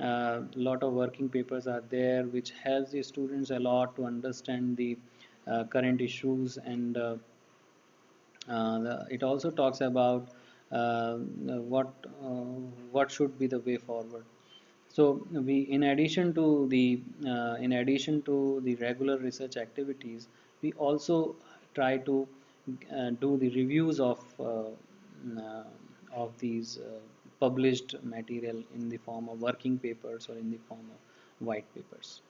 a lot of working papers are there, which helps the students a lot to understand the current issues, and it also talks about what what should be the way forward. So we, in addition to the regular research activities, we also try to do the reviews of these published material in the form of working papers or in the form of white papers.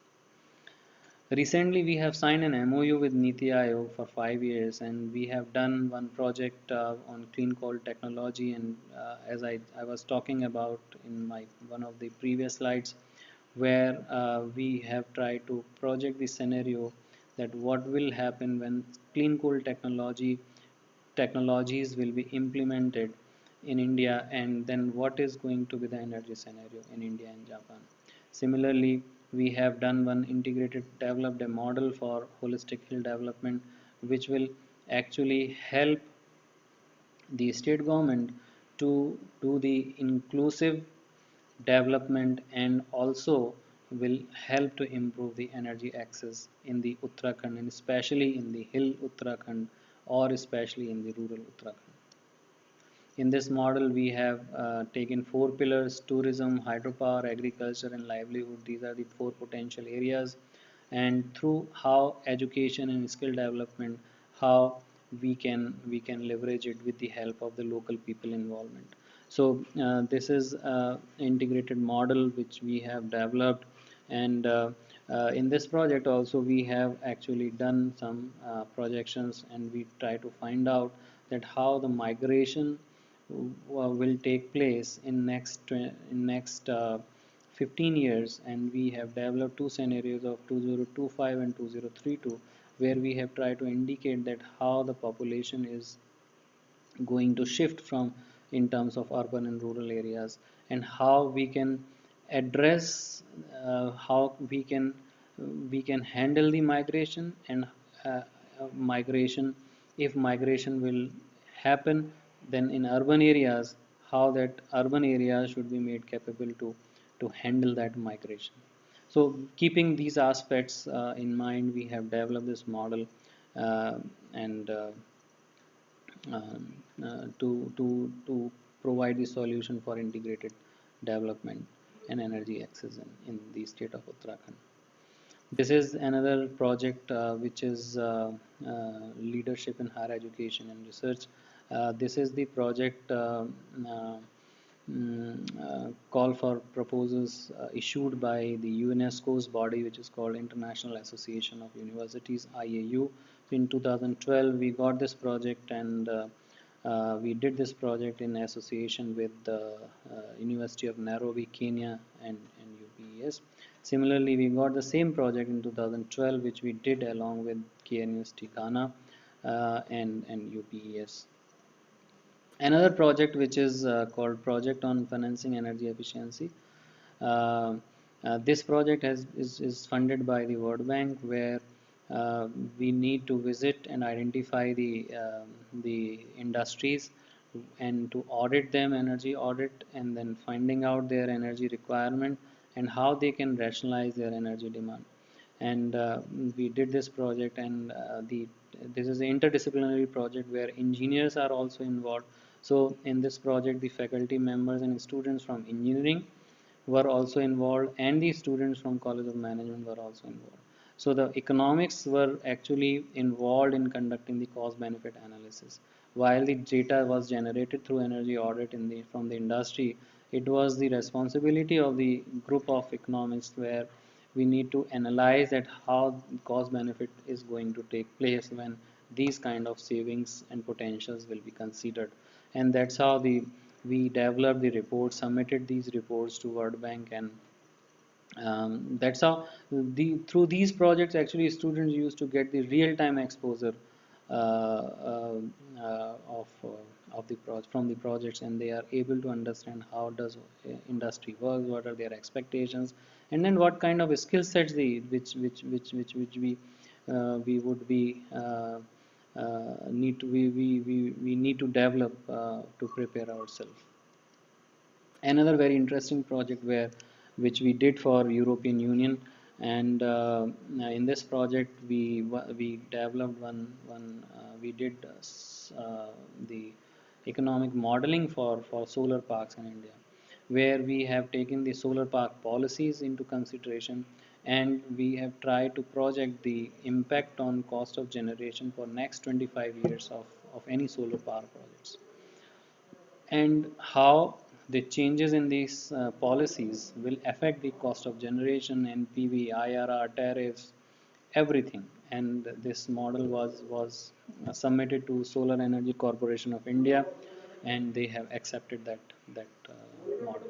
Recently, we have signed an MOU with Niti Aayog for 5 years, and we have done one project on clean coal technology. And as I was talking about in my one of the previous slides, where we have tried to project the scenario that what will happen when clean coal technologies will be implemented in India, and then what is going to be the energy scenario in India and Japan. Similarly, we have done one integrated, developed a model for holistic hill development, which will actually help the state government to do the inclusive development, and also will help to improve the energy access in the Uttarakhand, and especially in the hill Uttarakhand, or especially in the rural Uttarakhand. In this model, we have taken four pillars: tourism, hydropower, agriculture, and livelihood. These are the four potential areas. And through how education and skill development, how we can leverage it with the help of the local people involvement. So this is integrated model which we have developed, and in this project also we have actually done some projections, and we try to find out that how the migration will take place in next 15 years. And we have developed two scenarios of 2025 and 2032, where we have tried to indicate that how the population is going to shift from in terms of urban and rural areas, and how we can address, how we can handle the migration, and migration, if migration will happen, then in urban areas, how that urban areas should be made capable to handle that migration. So keeping these aspects in mind, we have developed this model, uh, and to provide the solution for integrated development and energy access in the state of Uttarakhand. This is another project which is leadership in higher education and research. This is the project call for proposals issued by the UNESCO's body, which is called International Association of Universities, IAU. So in 2012, we got this project, and we did this project in association with the University of Nairobi, Kenya, and UPES. Similarly, we got the same project in 2012, which we did along with KNUST Ghana, and UPES. Another project which is called Project on Financing Energy Efficiency. Uh, this project is funded by the World Bank, where we need to visit and identify the industries, and to audit them, energy audit, and then finding out their energy requirement and how they can rationalize their energy demand. And we did this project, and the this is an interdisciplinary project where engineers are also involved. So in this project, the faculty members and students from engineering were also involved, and the students from College of Management were also involved. So the economics were actually involved in conducting the cost benefit analysis. While the data was generated through energy audit from the industry, it was the responsibility of the group of economists, where we need to analyze that how cost benefit is going to take place when these kind of savings and potentials will be considered. And that's how we developed the report, submitted these reports to World Bank, and that's how through these projects actually students used to get the real-time exposure uh, uh, of the from the projects, and they are able to understand how does industry work, what are their expectations, and then what kind of skill sets which we would be need to we need to develop to prepare ourselves. Another very interesting project where which we did for European Union, and in this project we developed one we did the economic modeling for solar parks in India, where we have taken the solar park policies into consideration, and we have tried to project the impact on cost of generation for next 25 years of any solar power projects, and how the changes in these policies will affect the cost of generation, NPV, IRR, tariffs, everything. And this model was submitted to Solar Energy Corporation of India, and they have accepted that model.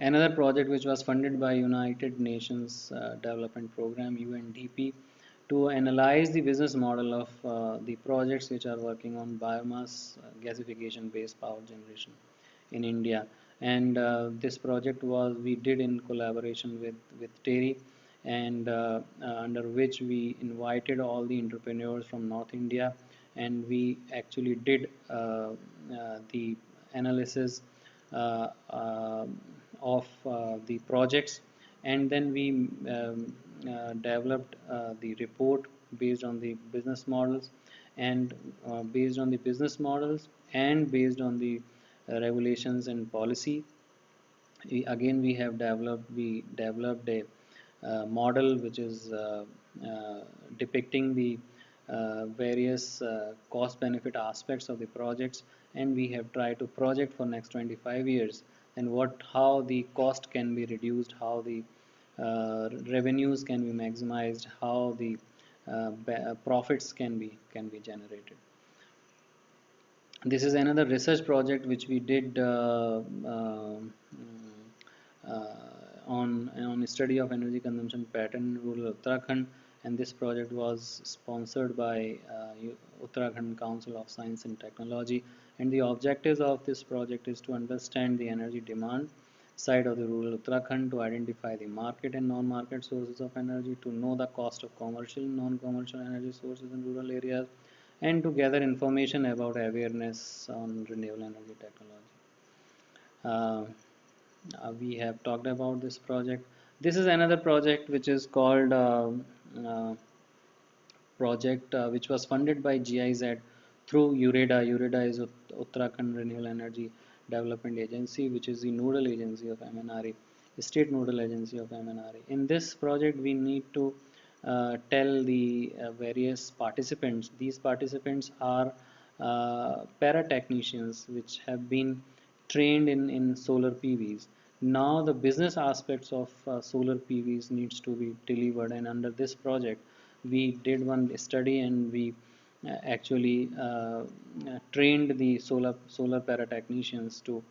Another project which was funded by United Nations Development Program, UNDP, to analyze the business model of the projects which are working on biomass gasification based power generation in India. And this project was we did in collaboration with TERI, and under which we invited all the entrepreneurs from North India, and we actually did the analysis of the projects, and then we developed the report based on the business models, and based on the business models and based on the regulations and policy. Again, we developed a model which is depicting the various cost benefit aspects of the projects, and we have tried to project for next 25 years, and what how the cost can be reduced, how the revenues can be maximized, how the profits can be generated. This is another research project which we did on study of energy consumption pattern in rural Uttarakhand, and this project was sponsored by Uttarakhand Council of Science and Technology. And the objectives of this project is to understand the energy demand side of the rural Uttarakhand, to identify the market and non-market sources of energy, to know the cost of commercial and non-commercial energy sources in rural areas, and to gather information about awareness on renewable energy technology. Uh, we have talked about this project. This is another project which is called uh, project which was funded by GIZ through UREDA. UREDA is Uttarakhand Renewable Energy Development Agency, which is the nodal agency of MNRE, state nodal agency of MNRE. In this project, we need to tell the various participants. These participants are para technicians which have been trained in solar PVs. Now the business aspects of solar PVs needs to be delivered, and under this project we did one study, and we actually trained the solar para technicians to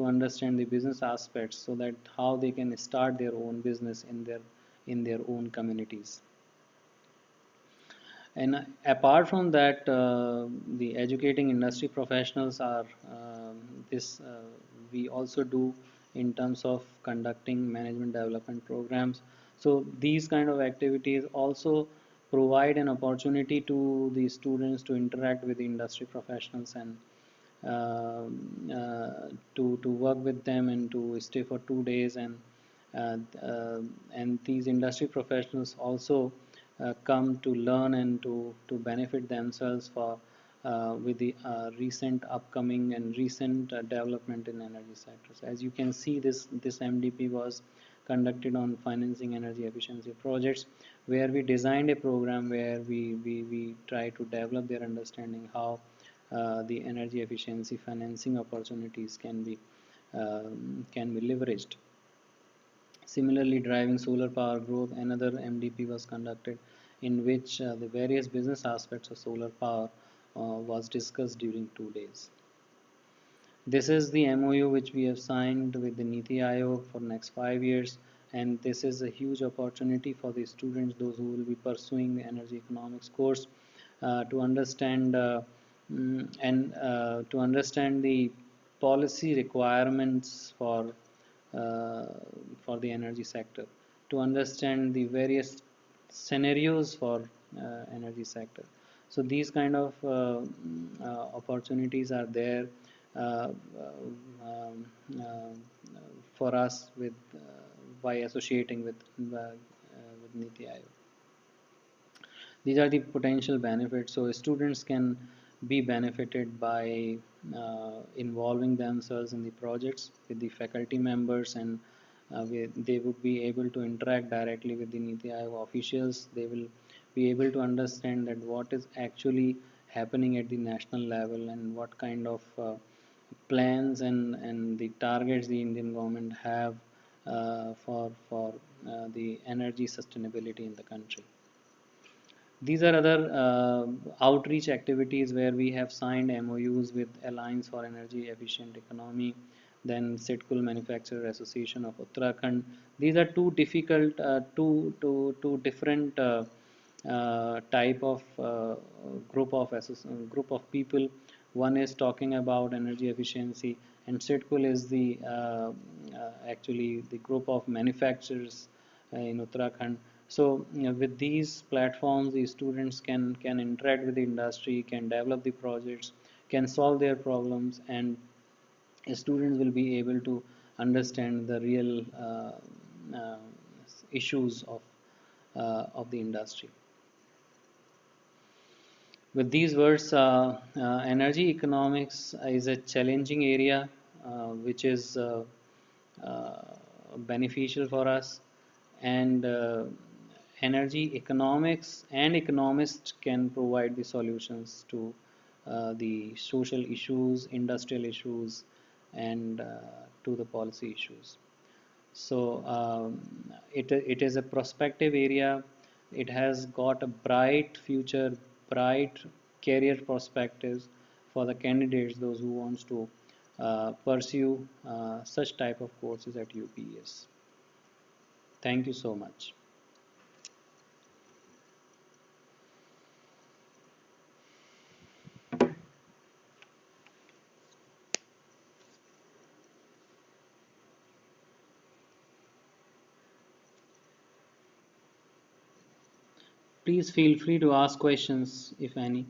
understand the business aspects, so that how they can start their own business in their own communities. And apart from that, the educating industry professionals are this we also do in terms of conducting management development programs. So these kind of activities also provide an opportunity to the students to interact with the industry professionals, and to work with them and to stay for 2 days, uh, uh, and these industry professionals also come to learn and to benefit themselves for with the recent upcoming and recent development in energy sectors. As you can see, this MDP was conducted on financing energy efficiency projects, where we designed a program where we try to develop their understanding how the energy efficiency financing opportunities can be leveraged. Similarly, driving solar power growth, another MDP was conducted, in which the various business aspects of solar power was discussed during 2 days. This is the MOU which we have signed with the Niti Aayog for next 5 years, and this is a huge opportunity for the students, those who will be pursuing the energy economics course, to understand and to understand the policy requirements uh, for the energy sector, to understand the various scenarios for energy sector. So these kind of opportunities are there uh, for us by associating with Niti Aayog. These are the potential benefits. So students can be benefited by involving themselves in the projects with the faculty members, and they would be able to interact directly with the Niti Aayog officials. They will be able to understand that what is actually happening at the national level, and what kind of plans and the targets the Indian government have for the energy sustainability in the country. These are other outreach activities where we have signed MOUs with Alliance for Energy Efficient Economy, then Sitkul Manufacturer Association of Uttarakhand. These are two difficult, two different type of group of people. One is talking about energy efficiency, and Sitkul is the actually the group of manufacturers in Uttarakhand, So with these platforms, the students can interact with the industry, can develop the projects, can solve their problems, and students will be able to understand the real uh, issues of the industry. With these words, energy economics is a challenging area which is uh, beneficial for us, and energy economics and economists can provide the solutions to the social issues, industrial issues, and to the policy issues. So it is a prospective area. It has got a bright future, bright career perspectives for the candidates, those who wants to pursue such type of courses at UPES. Thank you so much. Please feel free to ask questions if any.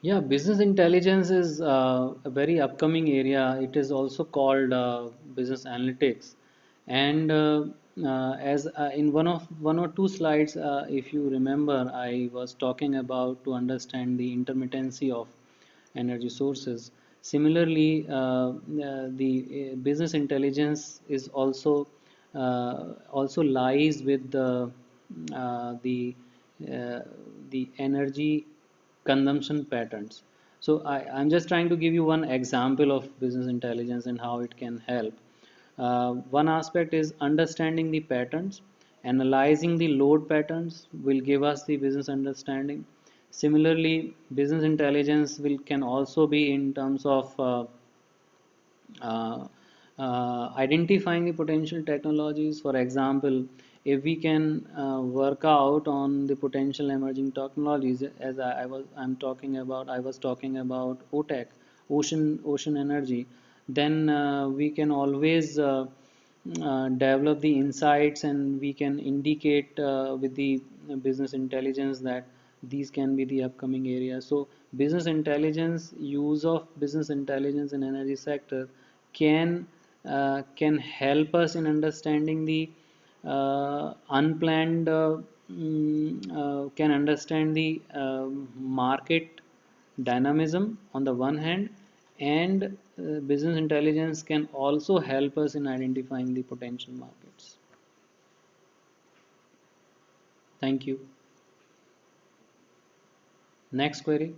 Yeah, business intelligence is a very upcoming area. It is also called business analytics. And as in one or two slides, if you remember, I was talking about to understand the intermittency of energy sources. Similarly, the business intelligence is also lies with the uh, the energy consumption patterns. So I'm just trying to give you one example of business intelligence and how it can help. One aspect is understanding the patterns. Analyzing the load patterns will give us the business understanding. Similarly, business intelligence will can also be in terms of uh, identifying the potential technologies. For example, if we can work out on the potential emerging technologies, as I was talking about OTEC, ocean energy, then we can always develop the insights, and we can indicate with the business intelligence that these can be the upcoming areas. So business intelligence, use of business intelligence in energy sector can help us in understanding the unplanned can understand the market dynamism on the one hand, and business intelligence can also help us in identifying the potential markets. Thank you. Next query.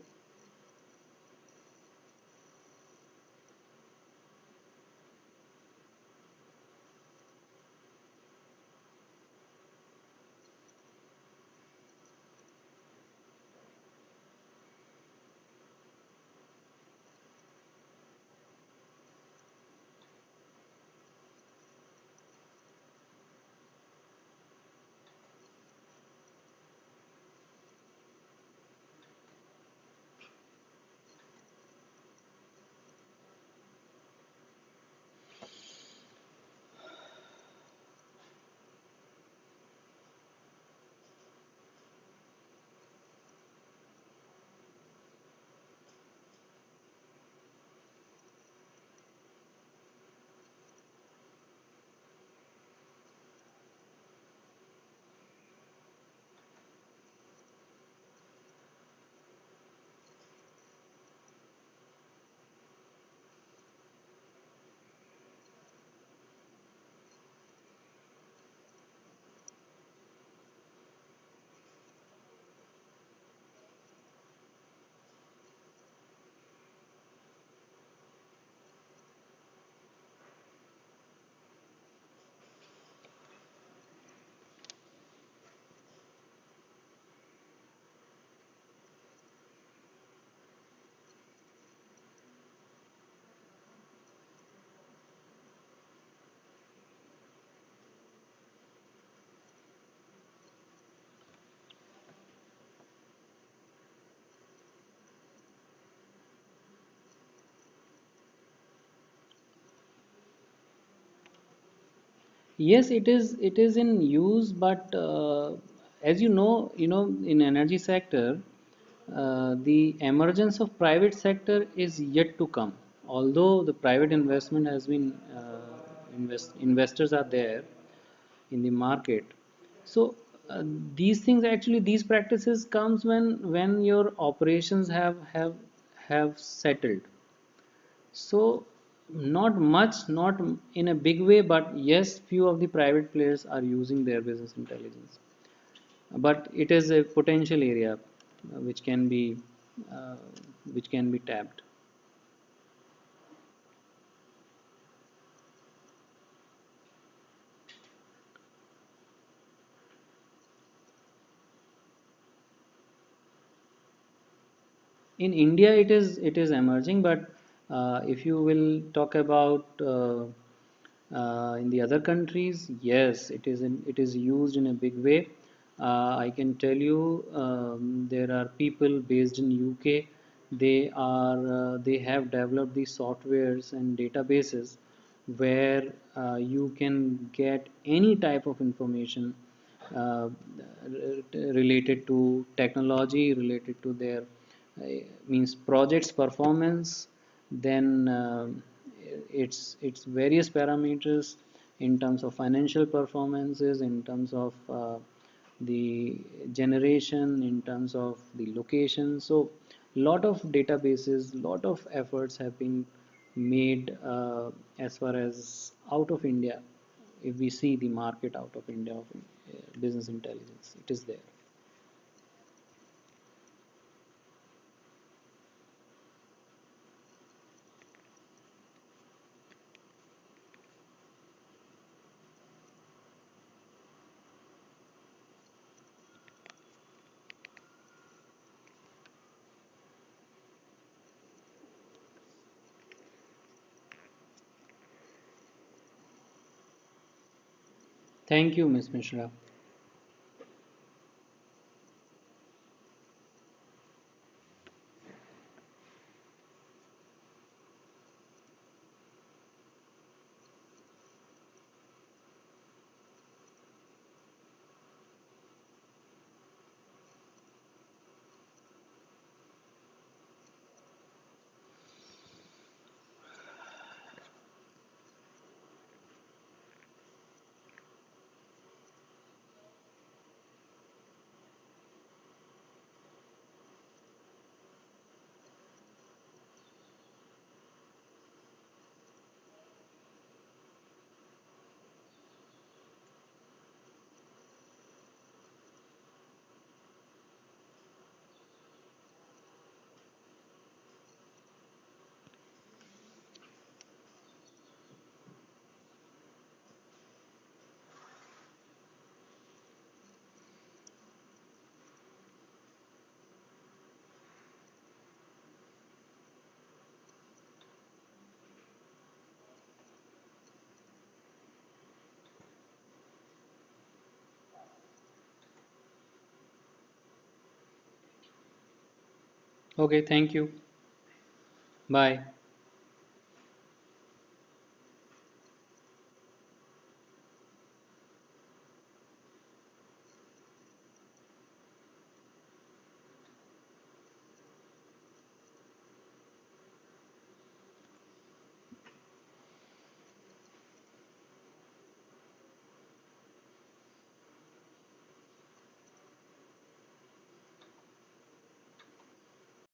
Yes, it is. It is in use, but as you know, in energy sector, the emergence of private sector is yet to come. Although the private investment has been, investors are there in the market. So these things actually, these practices comes when your operations have settled. So not much, not in a big way, but yes, few of the private players are using their business intelligence. But it is a potential area which can be uh, which can be tapped. In India, it is emerging, but if you will talk about in the other countries, yes, it is used in a big way. I can tell you, there are people based in UK. They have developed these softwares and databases where you can get any type of information uh, related to technology, related to their means projects performance, then its various parameters in terms of financial performances, in terms of the generation, in terms of the location. So lot of databases, lot of efforts have been made as far as out of India. If we see the market out of India of business intelligence, it is there. Thank you, Ms. Mishra. Okay, thank you. Bye.